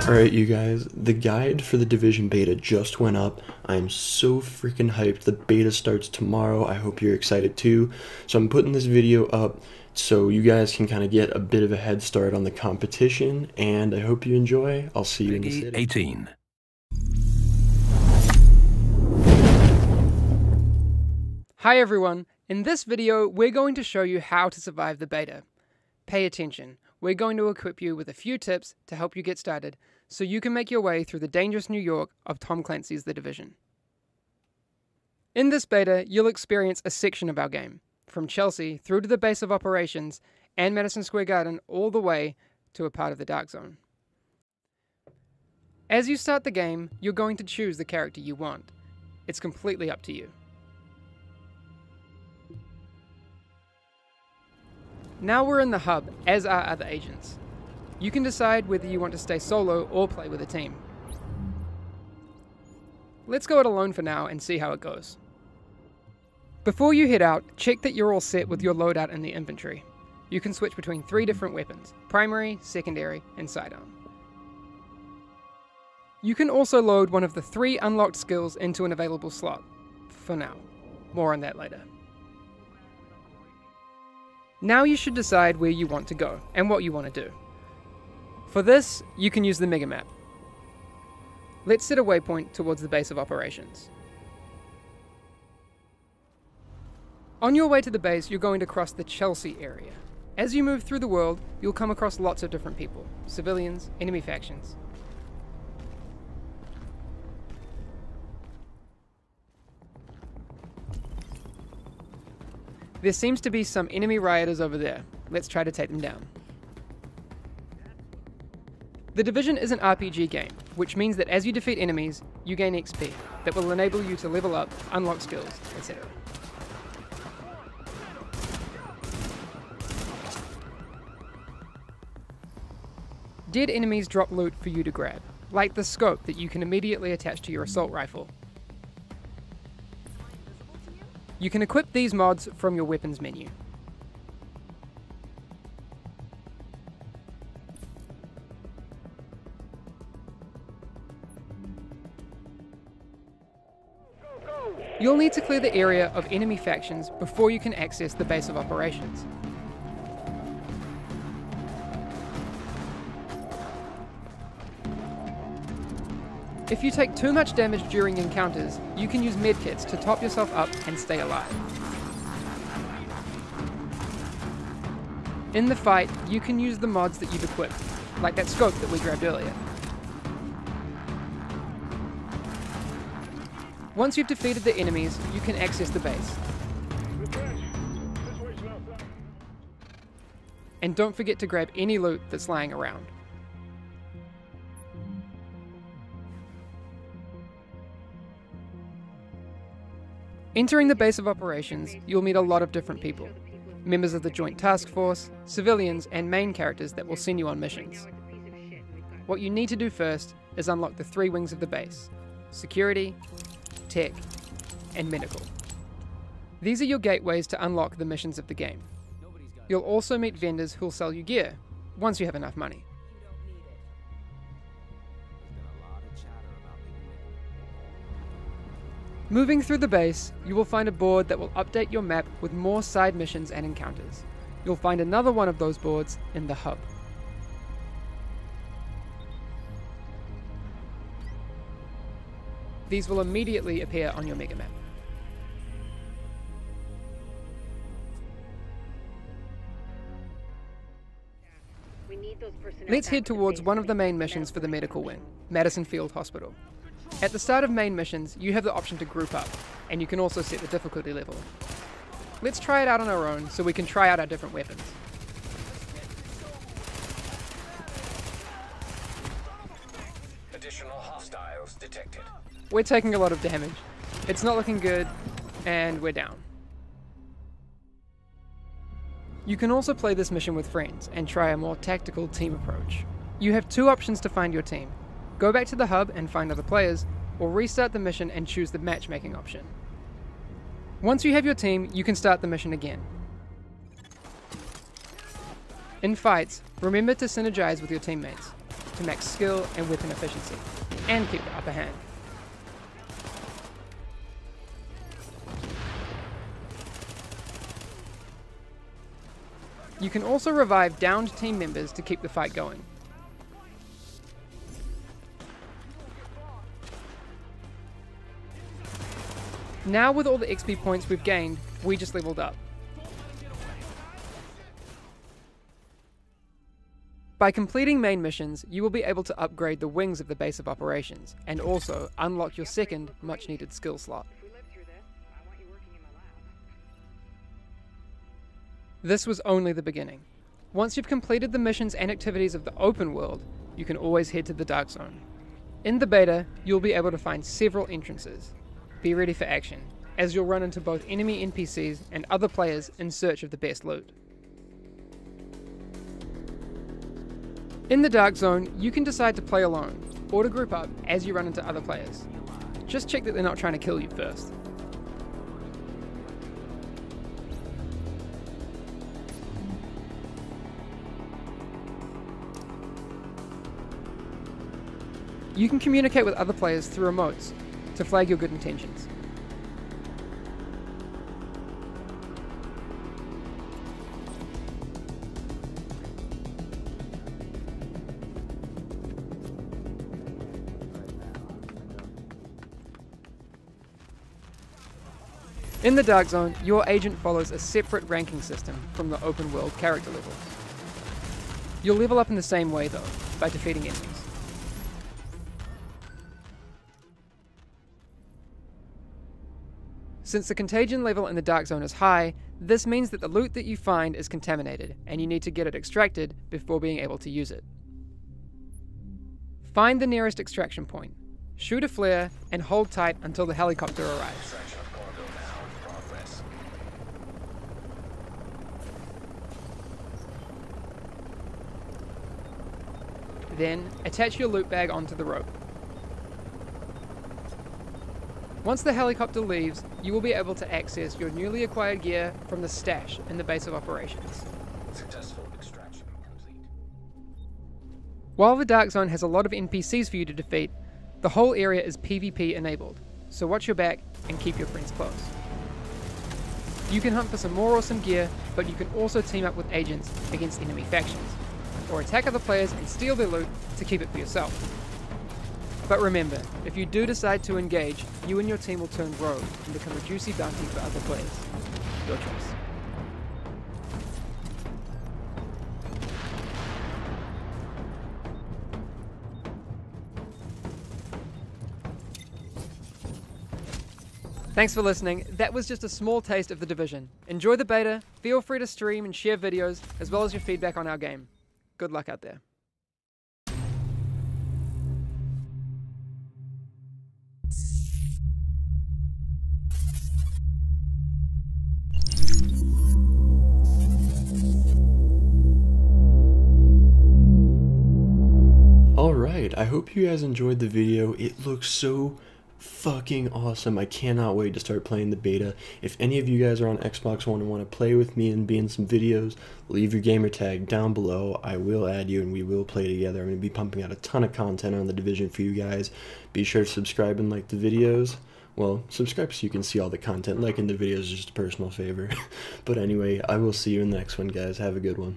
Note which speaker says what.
Speaker 1: Alright you guys, the guide for the Division beta just went up. I'm so freaking hyped. The beta starts tomorrow. I hope you're excited too. So I'm putting this video up so you guys can kind of get a bit of a head start on the competition, and I hope you enjoy. I'll see you in the city.
Speaker 2: 18.
Speaker 3: Hi everyone, in this video we're going to show you how to survive the beta. Pay attention, we're going to equip you with a few tips to help you get started so you can make your way through the dangerous New York of Tom Clancy's The Division. In this beta, you'll experience a section of our game, from Chelsea through to the base of operations and Madison Square Garden all the way to a part of the Dark Zone. As you start the game, you're going to choose the character you want. It's completely up to you. Now we're in the hub, as are other agents. You can decide whether you want to stay solo or play with a team. Let's go it alone for now and see how it goes. Before you head out, check that you're all set with your loadout in the inventory. You can switch between 3 different weapons: primary, secondary, and sidearm. You can also load one of the 3 unlocked skills into an available slot. For now. More on that later. Now you should decide where you want to go and what you want to do. For this, you can use the mega map. Let's set a waypoint towards the base of operations. On your way to the base, you're going to cross the Chelsea area. As you move through the world, you'll come across lots of different people: civilians, enemy factions. There seems to be some enemy rioters over there. Let's try to take them down. The Division is an RPG game, which means that as you defeat enemies, you gain XP that will enable you to level up, unlock skills, etc. Dead enemies drop loot for you to grab, like the scope that you can immediately attach to your assault rifle. You can equip these mods from your weapons menu. You'll need to clear the area of enemy factions before you can access the base of operations. If you take too much damage during encounters, you can use medkits to top yourself up and stay alive. In the fight, you can use the mods that you've equipped, like that scope that we grabbed earlier. Once you've defeated the enemies, you can access the base. And don't forget to grab any loot that's lying around. Entering the base of operations, you'll meet a lot of different people. Members of the Joint Task Force, civilians, and main characters that will send you on missions. What you need to do first is unlock the 3 wings of the base: security, tech, and medical. These are your gateways to unlock the missions of the game. You'll also meet vendors who'll sell you gear, once you have enough money. Moving through the base, you will find a board that will update your map with more side missions and encounters. You'll find another one of those boards in the hub. These will immediately appear on your mega map. Let's head towards one of the main missions for the medical wing, Madison Field Hospital. At the start of main missions, you have the option to group up, and you can also set the difficulty level. Let's try it out on our own so we can try out our different weapons.
Speaker 2: Additional hostiles detected.
Speaker 3: We're taking a lot of damage. It's not looking good, and we're down. You can also play this mission with friends and try a more tactical team approach. You have 2 options to find your team. Go back to the hub and find other players, or restart the mission and choose the matchmaking option. Once you have your team, you can start the mission again. In fights, remember to synergize with your teammates to max skill and weapon efficiency, and keep the upper hand. You can also revive downed team members to keep the fight going. Now with all the XP points we've gained, we just leveled up. By completing main missions, you will be able to upgrade the wings of the base of operations, and also unlock your second, much needed skill slot. This was only the beginning. Once you've completed the missions and activities of the open world, you can always head to the Dark Zone. In the beta, you'll be able to find several entrances. Be ready for action, as you'll run into both enemy NPCs and other players in search of the best loot. In the Dark Zone, you can decide to play alone, or to group up as you run into other players. Just check that they're not trying to kill you first. You can communicate with other players through emotes to flag your good intentions. In the Dark Zone, your agent follows a separate ranking system from the open world character levels. You'll level up in the same way though, by defeating enemies. Since the contagion level in the Dark Zone is high, this means that the loot that you find is contaminated, and you need to get it extracted before being able to use it. Find the nearest extraction point, shoot a flare, and hold tight until the helicopter arrives. Then, attach your loot bag onto the rope. Once the helicopter leaves, you will be able to access your newly acquired gear from the stash in the base of operations.
Speaker 2: Successful extraction complete.
Speaker 3: While the Dark Zone has a lot of NPCs for you to defeat, the whole area is PvP enabled, so watch your back and keep your friends close. You can hunt for some more awesome gear, but you can also team up with agents against enemy factions, or attack other players and steal their loot to keep it for yourself. But remember, if you do decide to engage, you and your team will turn rogue and become a juicy bounty for other players. Your choice. Thanks for listening. That was just a small taste of The Division. Enjoy the beta, feel free to stream and share videos, as well as your feedback on our game. Good luck out there.
Speaker 1: Alright, I hope you guys enjoyed the video. It looks so fucking awesome. I cannot wait to start playing the beta. If any of you guys are on Xbox One and want to play with me and be in some videos, leave your gamer tag down below. I will add you and we will play together. I'm going to be pumping out a ton of content on The Division for you guys. Be sure to subscribe and like the videos. Well, subscribe so you can see all the content. Liking the videos is just a personal favor. But anyway, I will see you in the next one, guys. Have a good one.